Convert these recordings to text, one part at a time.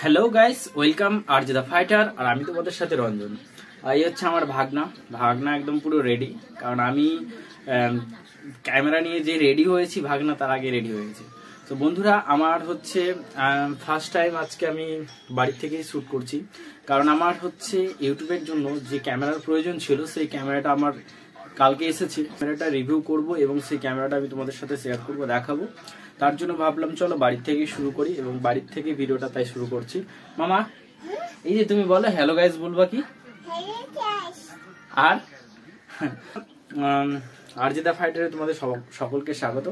Hello guys, welcome RJ the fighter. আর আমি তোমাদের সাথে রঞ্জন। এই হচ্ছে আমার ভাগনা একদম পুরো রেডি, কারণ আমি ক্যামেরা নিয়ে যে রেডি হয়েছি, ভাগনা তার আগে রেডি হয়ে গেছে। তো বন্ধুরা, আমার হচ্ছে ফার্স্ট টাইম আজকে আমি বাড়ির থেকেই শ্যুট করছি, কারণ আমার হচ্ছে ইউটিউবের জন্য যে ক্যামেরার প্রয়োজন ছিল, সেই ক্যামেরাটা আমার কালকে এসেছে। ক্যামেরাটা রিভিউ করব এবং সেই ক্যামেরাটা আমি তোমাদের সাথে শেয়ার করব, দেখাবো। তার জন্য ভাবলাম চলো বাড়ির থেকেই শুরু করি, এবং বাড়ির থেকে ভিডিওটা তাই শুরু করছি। মামা, এই যে তুমি বলো হ্যালো গাইস, বলবা কি? আর আরজে দ্য ফাইটারে তোমাদের সকলকে স্বাগত।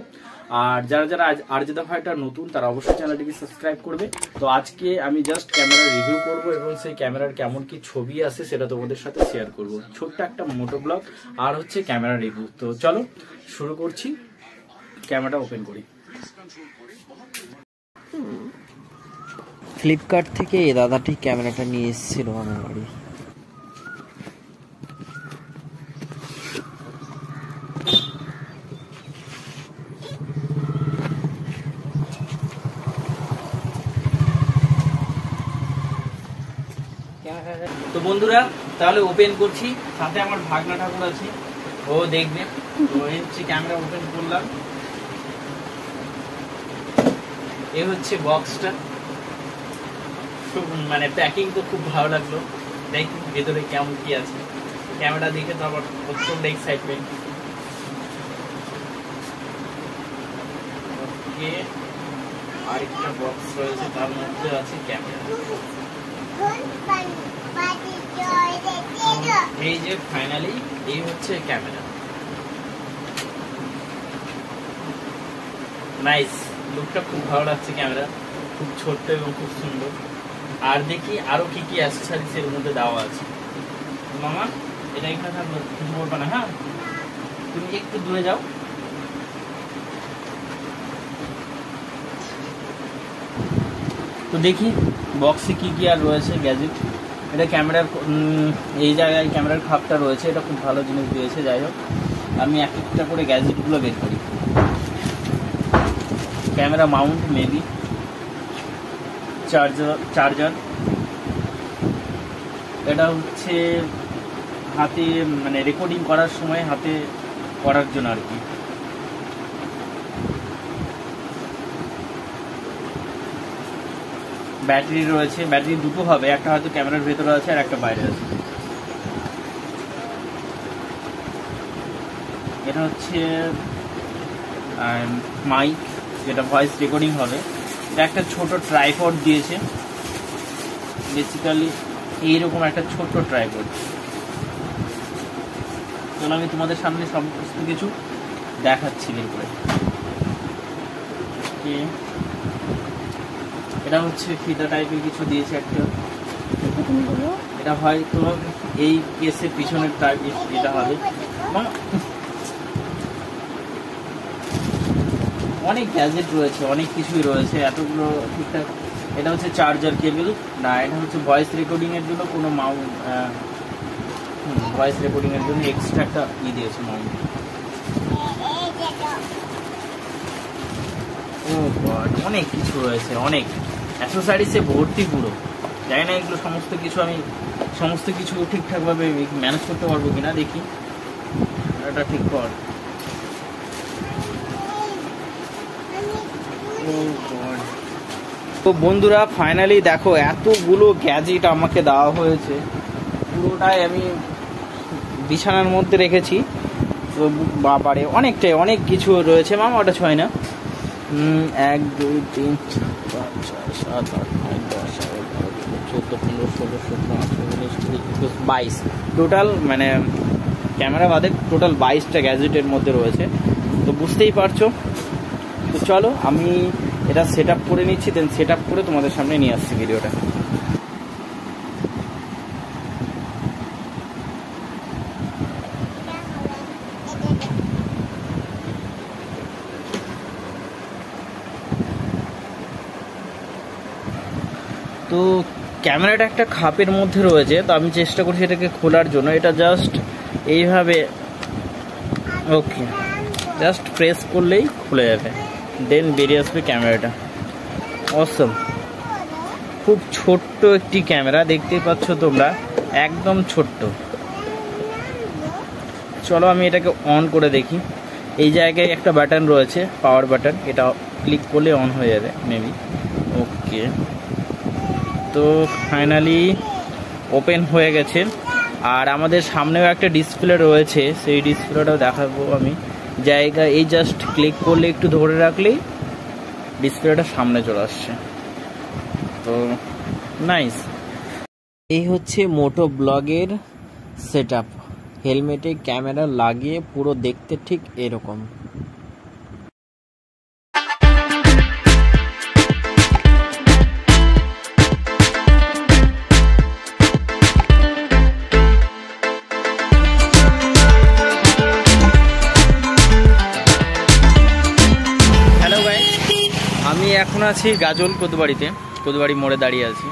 আর যারা যারা আরজে দ্য ফাইটার নতুন, তারা অবশ্যই চ্যানেলটিকে সাবস্ক্রাইব করবে। তো আজকে আমি জাস্ট ক্যামেরা রিভিউ করব এবং সেই ক্যামেরার কেমন কি ছবি আছে সেটা তোমাদের সাথে শেয়ার করব। ছোট্ট একটা মোটো ব্লগ আর হচ্ছে ক্যামেরা রিভিউ। তো চলো শুরু করছি, ক্যামেরাটা ওপেন করি। ফ্লিপকার্ট থেকে এই দাদাটি ক্যামেরাটা নিয়ে এসেছিল আমার বাড়ি। তো বন্ধুরা, তাহলে ওপেন করছি। সাথে আমার ভাগনা ঠাকুর আছে, ও দেখবে। তো এই হচ্ছে ক্যামেরা ওপেন করলাম। এই হচ্ছে বক্সটা, মানে প্যাকিং তো খুব ভালো লাগলো। দেখি ভেতরে কেমন কি আছে। ক্যামেরা দেখে তো আবার প্রচন্ড এক্সাইটমেন্ট। ওকে, আরেকটা বক্স রয়েছে, তার মধ্যে আছে ক্যামেরা। এই যে ফাইনালি এই হচ্ছে ক্যামেরা। নাইস, লুকটা খুব ভালো লাগছে। ক্যামেরা খুব ছোট্ট এবং খুব সুন্দর। আর দেখি আরো কি কি অ্যাকসেসরিজ এর মধ্যে দেওয়া আছে। মামা, এটা এখানে থাকলো, কিছু বলবে না? হ্যাঁ, তুমি একটু দূরে যাও। তো দেখি বক্সে কি কি আর রয়েছে গ্যাজেট। এটা ক্যামেরার, এই জায়গায় ক্যামেরার খাপটা রয়েছে, এটা খুব ভালো জিনিস দিয়েছে। যাই হোক, আমি এক একটা করে গ্যাজেটগুলো বের করি। Camera Mount, maybe charger. এটা হচ্ছে হাতে, মানে রেকর্ডিং করার সময় হাতে করার জন্য আর কি। ব্যাটারি রয়েছে, ব্যাটারি দুটো হবে, একটা হয়তো ক্যামেরার ভেতরে আছে আর একটা বাইরে আছে। এটা হচ্ছে মাইক, যেটা ভয়েস রেকর্ডিং হবে। এটা একটা ছোট ট্রাইপড দিয়েছে, বেসিক্যালি এইরকম একটা ছোট্ট ট্রাইপড। চলো আমি তোমাদের সামনে সমস্ত কিছু দেখাচ্ছি বের করে। এটা হচ্ছে ফিতা টাইপের কিছু দিয়েছে একটা। এটা হয়তো এই কেসের পিছনের টাইপ এটা হবে। অনেক গ্যাজেট রয়েছে, অনেক কিছুই রয়েছে, এতগুলো ঠিকঠাক। এটা হচ্ছে চার্জার কেবল না, এটা হচ্ছে ভয়েস রেকর্ডিং এর জন্য কোনো মাউন্ট, ভয়েস রেকর্ডিং এর জন্য এক্সট্রা একটা দিয়েছে মাউন্ট। ও গড, অনেক কিছু রয়েছে, অনেক অ্যাক্সেসরিজে ভর্তি পুরো। জানি না এগুলো সমস্ত কিছু ঠিকঠাক ভাবে ম্যানেজ করতে পারবো কিনা, দেখি। এটা ঠিক কর। তো বন্ধুরা, ফাইনালি দেখো এতগুলো গ্যাজেট আমাকে দেওয়া হয়েছে। পুরোটাই আমি বিছানার মধ্যে রেখেছি। তো বাবারে, অনেক কিছু রয়েছে। মামা, ওটা ছয় না, 1 2 3 4 5 6 7 8 9 10 11 12 13 14 15 16 17 18 19 20 22 টোটাল, মানে ক্যামেরা বাদে টোটাল 22টা গ্যাজেটের মধ্যে রয়েছে। তো বুঝতেই পারছো। তো চলো আমি এটা সেট আপ করে নিচ্ছি, দেন সেট আপ করে তোমাদের সামনে নিয়ে আসছি ভিডিওটা। তো ক্যামেরাটা একটা খাপের মধ্যে রয়েছে, তো আমি চেষ্টা করছি এটাকে খোলার জন্য। এটা জাস্ট এইভাবে, ওকে, জাস্ট প্রেস করলেই খুলে যাবে, দেন বেরিয়ে আসবে ক্যামেরাটা। অসম। খুব ছোট্ট একটি ক্যামেরা, দেখতেই পাচ্ছ তোমরা, একদম ছোট্ট। চলো আমি এটাকে অন করে দেখি। এই জায়গায় একটা বাটন রয়েছে, পাওয়ার বাটন, এটা ক্লিক করলে অন হয়ে যাবে মেবি। ওকে, তো ফাইনালি ওপেন হয়ে গেছে। আর আমাদের সামনেও একটা ডিসপ্লে রয়েছে, সেই ডিসপ্লেটাও দেখাবো আমি। জায়গায় এই জাস্ট ক্লিক করলে একটু ধরে রাখলেই ডিসপ্লেটা সামনে চলে আসছে, তো নাইস। এই হচ্ছে মোটো ব্লগের সেটআপ। হেলমেটে ক্যামেরা লাগিয়ে পুরো দেখতে ঠিক এরকম। হ্যালো ভাই, আমি এখন আছি গাজল কোতবাড়িতে, কোতবাড়ি মোড়ে দাঁড়িয়ে আছি।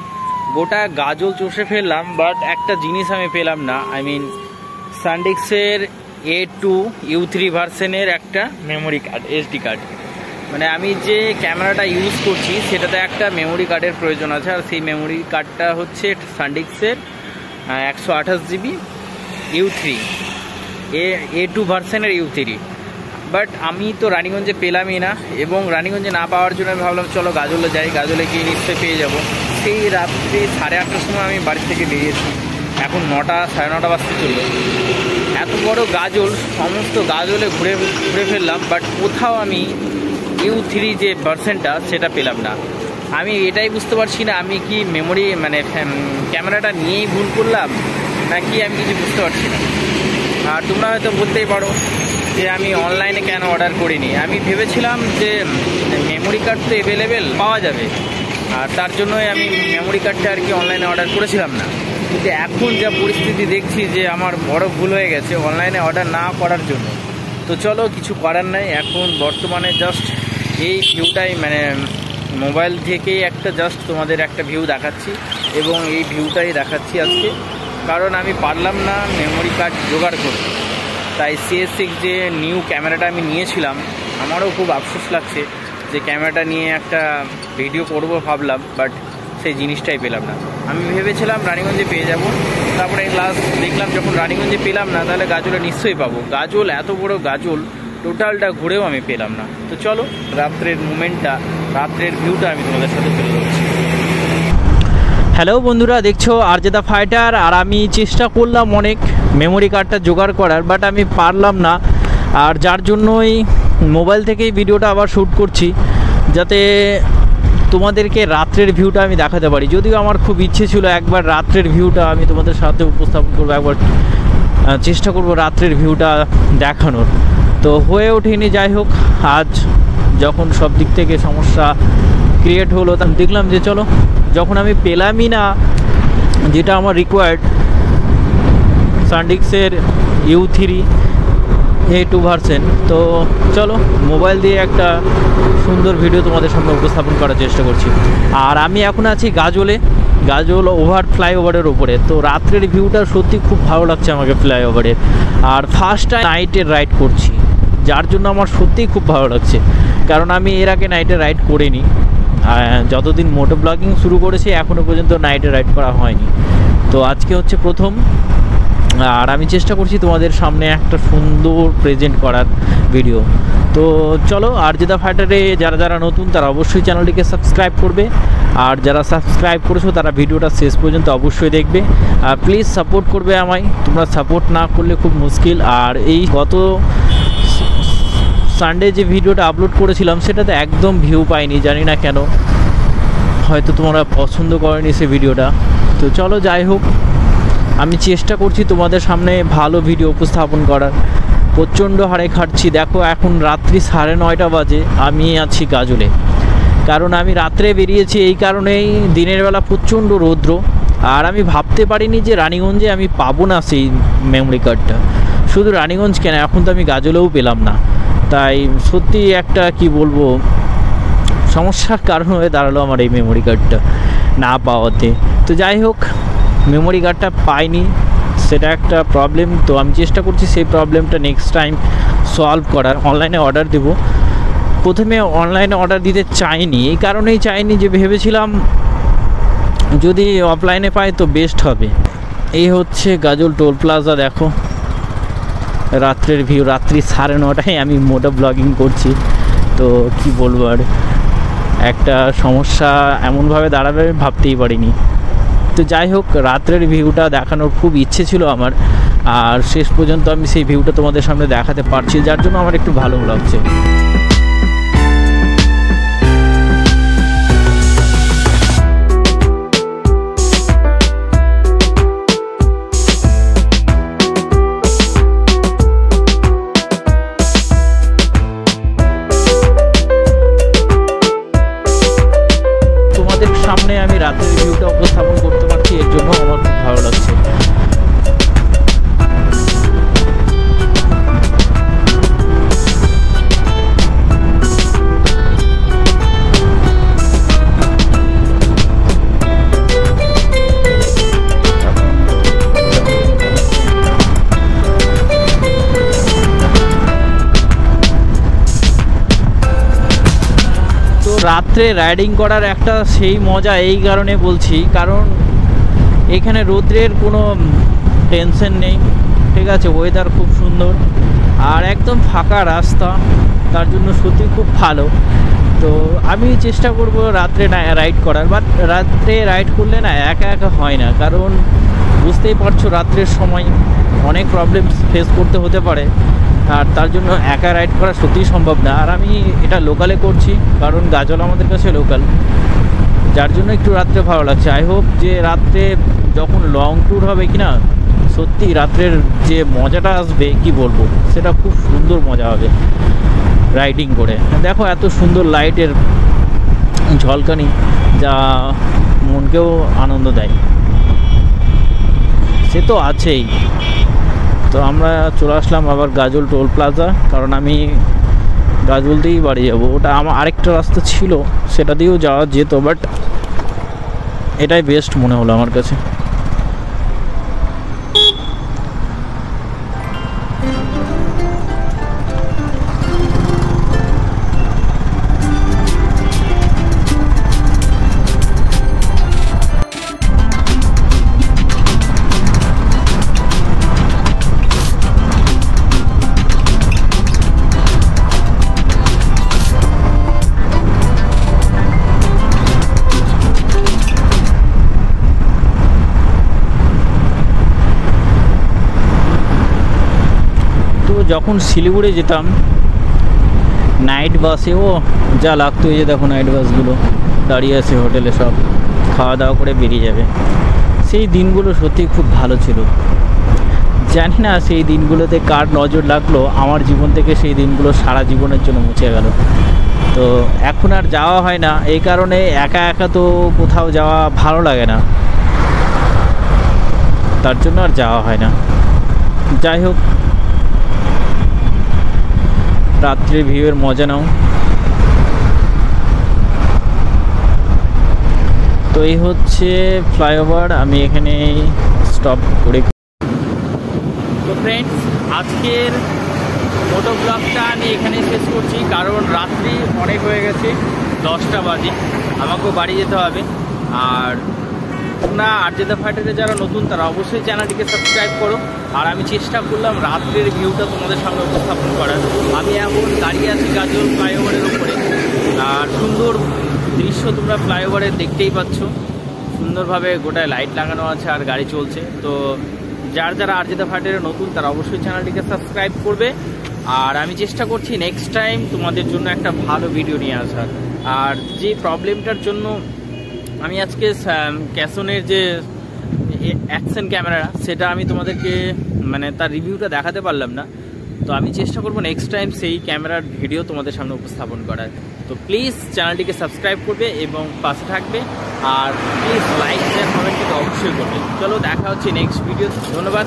গোটা গাজল চষে ফেললাম, বাট একটা জিনিস আমি পেলাম না। আই মিন সানডিস্কের A2 U3 ভার্সনের একটা মেমোরি কার্ড, SD কার্ড। মানে আমি যে ক্যামেরাটা ইউজ করছি সেটাতে একটা মেমোরি কার্ডের প্রয়োজন আছে, আর সেই মেমোরি কার্ডটা হচ্ছে সানডিস্কের 128 GB U3 A2 ভার্সনের U3। বাট আমি তো রানীগঞ্জে পেলামই না, এবং রানীগঞ্জে না পাওয়ার জন্য আমি ভাবলাম চলো গাজলে যাই, গাজলে গিয়ে নিশ্চয়ই পেয়ে যাব। সেই রাত্রে 8:30টার সময় আমি বাড়ি থেকে বেরিয়েছি, এখন 9টা 9:30 বাজতে চললো। এত বড় গাজল, সমস্ত গাজলে ঘুরে ফেললাম, বাট কোথাও আমি U3 যে ভার্সনটা সেটা পেলাম না। আমি এটাই বুঝতে পারছি না, আমি কি মেমোরি মানে ক্যামেরাটা নিয়েই ভুল করলাম নাকি আমি কিছু বুঝতে পারছি না। আর তোমরা হয়তো বলতেই পারো যে আমি অনলাইনে কেন অর্ডার করিনি। আমি ভেবেছিলাম যে মেমোরি কার্ড তো অ্যাভেলেবেল পাওয়া যাবে, আর তার জন্যই আমি মেমোরি কার্ডটা আর কি অনলাইনে অর্ডার করেছিলাম না। কিন্তু এখন যা পরিস্থিতি দেখছি যে আমার বড় ভুল হয়ে গেছে অনলাইনে অর্ডার না করার জন্য। তো চলো, কিছু করার নাই। এখন বর্তমানে জাস্ট এই ভিউটাই, মানে মোবাইল থেকেই একটা জাস্ট তোমাদের একটা ভিউ দেখাচ্ছি, এবং এই ভিউটাই দেখাচ্ছি আজকে। কারণ আমি পারলাম না মেমোরি কার্ড জোগাড় করতে, তাই CS6 যে নিউ ক্যামেরাটা আমি নিয়েছিলাম, আমারও খুব আফসোস লাগছে যে ক্যামেরাটা নিয়ে একটা ভিডিও করব ভাবলাম, বাট সেই জিনিসটাই পেলাম না। আমি ভেবেছিলাম রানীগঞ্জে পেয়ে যাব, তারপরে লাস্ট দেখলাম যখন রানীগঞ্জে পেলাম না, তাহলে গাজলে নিশ্চয়ই পাবো। গাজল, এত বড় গাজল, টোটালটা ঘুরেও আমি পেলাম না। তো চলো, রাত্রের মুমেন্টটা, রাত্রের ভিউটা আমি তোমাদের সাথে তুলে ধরছি। হ্যালো বন্ধুরা, দেখছো RJ দ্য ফাইটার। আর আমি চেষ্টা করলাম অনেক মেমোরি কার্ডটা জোগাড় করার, বাট আমি পারলাম না। আর যার জন্যই মোবাইল থেকেই ভিডিওটা আবার শ্যুট করছি, যাতে তোমাদেরকে রাত্রের ভিউটা আমি দেখাতে পারি। যদিও আমার খুব ইচ্ছে ছিল একবার রাত্রের ভিউটা আমি তোমাদের সাথে উপস্থাপন করবো, একবার চেষ্টা করব রাত্রের ভিউটা দেখানোর, তো হয়ে ওঠেনি। যাই হোক, আজ যখন সব দিক থেকে সমস্যা ক্রিয়েট হলো, তখন দেখলাম যে চলো, যখন আমি পেলামই না যেটা আমার রিকোয়ার্ড, সানডিস্কের U3 A2 ভার্সন, তো চলো মোবাইল দিয়ে একটা সুন্দর ভিডিও তোমাদের সামনে উপস্থাপন করার চেষ্টা করছি। আর আমি এখন আছি গাজলে, গাজল ফ্লাইওভারের ওপরে। তো রাত্রের ভিউটা সত্যি খুব ভালো লাগছে আমাকে ফ্লাইওভারের। আর ফার্স্ট টাইম নাইটের রাইড করছি, যার জন্য আমার সত্যিই খুব ভালো লাগছে, কারণ আমি এর আগে নাইটে রাইড করিনি। যতদিন মোটো ব্লগিং শুরু করেছি এখনও পর্যন্ত নাইটে রাইড করা হয়নি, তো আজকে হচ্ছে প্রথম। আর আমি চেষ্টা করছি তোমাদের সামনে একটা সুন্দর প্রেজেন্ট করার ভিডিও। তো চলো, RJ দ্য ফাইটারে যারা যারা নতুন তারা অবশ্যই চ্যানেলটিকে সাবস্ক্রাইব করবে, আর যারা সাবস্ক্রাইব করেছো তারা ভিডিওটা শেষ পর্যন্ত অবশ্যই দেখবে। আর প্লিজ সাপোর্ট করবে আমায়, তোমরা সাপোর্ট না করলে খুব মুশকিল। আর এই গত সানডে যে ভিডিওটা আপলোড করেছিলাম সেটাতে একদম ভিউ পাইনি, জানি না কেন, হয়তো তোমরা পছন্দ করেনি সে ভিডিওটা। তো চলো, যাই হোক, আমি চেষ্টা করছি তোমাদের সামনে ভালো ভিডিও উপস্থাপন করার। প্রচণ্ড হারে খাটছি। দেখো এখন রাত্রি 9:30 বাজে, আমি আছি গাজলে। কারণ আমি রাত্রে বেরিয়েছি এই কারণেই, দিনের বেলা প্রচণ্ড রৌদ্র। আর আমি ভাবতে পারিনি যে রানীগঞ্জে আমি পাবো না সেই মেমোরি কার্ডটা। শুধু রানীগঞ্জ কেন, এখন তো আমি গাজলেও পেলাম না। তাই সত্যি একটা কি বলবো, সমস্যার কারণ হয়ে দাঁড়ালো আমার এই মেমোরি কার্ডটা না পাওয়াতে। তো যাই হোক, মেমোরি কার্ডটা পাইনি, সেটা একটা প্রবলেম। তো আমি চেষ্টা করছি সেই প্রবলেমটা নেক্সট টাইম সলভ করার। অনলাইনে অর্ডার দেবো। প্রথমে অনলাইনে অর্ডার দিতে চাইনি, এই কারণেই চাইনি যে ভেবেছিলাম যদি অফলাইনে পাই তো বেস্ট হবে। এই হচ্ছে গাজল টোল প্লাজা। দেখো রাত্রের ভিউ, রাত্রি 9:30 আমি মোটো ব্লগিং করছি। তো কি বলবো, আর একটা সমস্যা এমনভাবে দাঁড়াবে আমি ভাবতেই পারিনি। তো যাই হোক, রাত্রের ভিউটা দেখানোর খুব ইচ্ছে ছিল আমার, আর শেষ পর্যন্ত আমি সেই ভিউটা তোমাদের সামনে দেখাতে পারছি, যার জন্য আমার একটু ভালো লাগছে। সামনে আমি রাতের ভিউটা উপস্থাপন করতে পারছি, এর জন্য আমার খুব ভালো লাগছে। রাত্রে রাইডিং করার একটা সেই মজা এই কারণে বলছি, কারণ এখানে রোদ্রের কোনো টেনশন নেই, ঠিক আছে, ওয়েদার খুব সুন্দর আর একদম ফাঁকা রাস্তা, তার জন্য সত্যি খুব ভালো। তো আমি চেষ্টা করব রাত্রে রাইড করার, বাট রাত্রে রাইড করলে না একা একা হয় না, কারণ বুঝতেই পারছো রাত্রের সময় অনেক প্রবলেম ফেস করতে হতে পারে, আর তার জন্য একা রাইড করা সত্যিই সম্ভব না। আর আমি এটা লোকালে করছি, কারণ গাজল আমাদের কাছে লোকাল, যার জন্য একটু রাত্রে ভালো লাগছে। আই হোপ যে রাত্রে যখন লং ট্যুর হবে কি না, সত্যি রাত্রের যে মজাটা আসবে কি বলবো, সেটা খুব সুন্দর মজা হবে রাইডিং করে। দেখো এত সুন্দর লাইটের ঝলকানি, যা মনকেও আনন্দ দেয়, সে তো আছেই। তো আমরা চলে আসলাম আবার গাজল টোল প্লাজা, কারণ আমি গাজল দিয়েই বাড়ি যাবো। ওটা আমার আরেকটা রাস্তা ছিল, সেটা দিয়েও যাওয়া যেত, বাট এটাই বেস্ট মনে হলো আমার কাছে। যখন শিলিগুড়ি যেতাম নাইট বাসেও যা লাগতো, এই যে দেখো নাইট বাসগুলো দাঁড়িয়ে আছে হোটেলে, সব খাওয়া দাওয়া করে বেরিয়ে যাবে। সেই দিনগুলো সত্যি খুব ভালো ছিল। জানি না সেই দিনগুলোতে কার নজর লাগলো, আমার জীবন থেকে সেই দিনগুলো সারা জীবনের জন্য মুছে গেল। তো এখন আর যাওয়া হয় না, এই কারণে একা একা তো কোথাও যাওয়া ভালো লাগে না, তার জন্য আর যাওয়া হয় না। যাই হোক, রাত্রে ভিউয়ের মজা নাও। তো এই হচ্ছে ফ্লাইওভার, আমি এখানে স্টপ করে। তো ফ্রেন্ডস, আজকের মোটো ব্লগটা আমি এখানে শেষ করছি, কারণ রাত্রি অনেক হয়ে গেছে, 10টা বাজে, আমাকেও বাড়ি যেতে হবে। আর তোমরা RJ The Fighter যারা নতুন, তারা অবশ্যই চ্যানেলটিকে সাবস্ক্রাইব করো। আর আমি চেষ্টা করলাম রাত্রের ভিউটা তোমাদের সামনে উপস্থাপন করার। আমি এখন দাঁড়িয়ে আছি গাজল ফ্লাইওভারের উপরে, আর সুন্দর দৃশ্য তোমরা ফ্লাইওভারে দেখতেই পাচ্ছ। সুন্দরভাবে গোটায় লাইট লাগানো আছে আর গাড়ি চলছে। তো যারা RJ The Fighter নতুন, তারা অবশ্যই চ্যানেলটিকে সাবস্ক্রাইব করবে। আর আমি চেষ্টা করছি নেক্সট টাইম তোমাদের জন্য একটা ভালো ভিডিও নিয়ে আসার। আর যে প্রবলেমটার জন্য আমি আজকে ক্যাসনের যে অ্যাকশন ক্যামেরা, সেটা আমি তোমাদেরকে মানে তার রিভিউটা দেখাতে পারলাম না। তো আমি চেষ্টা করবো নেক্সট টাইম সেই ক্যামেরার ভিডিও তোমাদের সামনে উপস্থাপন করার। তো প্লিজ চ্যানেলটিকে সাবস্ক্রাইব করবে এবং পাশে থাকবে, আর প্লিজ লাইক শেয়ার কমেন্ট অবশ্যই করবে। চলো দেখা হচ্ছে নেক্সট ভিডিও। ধন্যবাদ।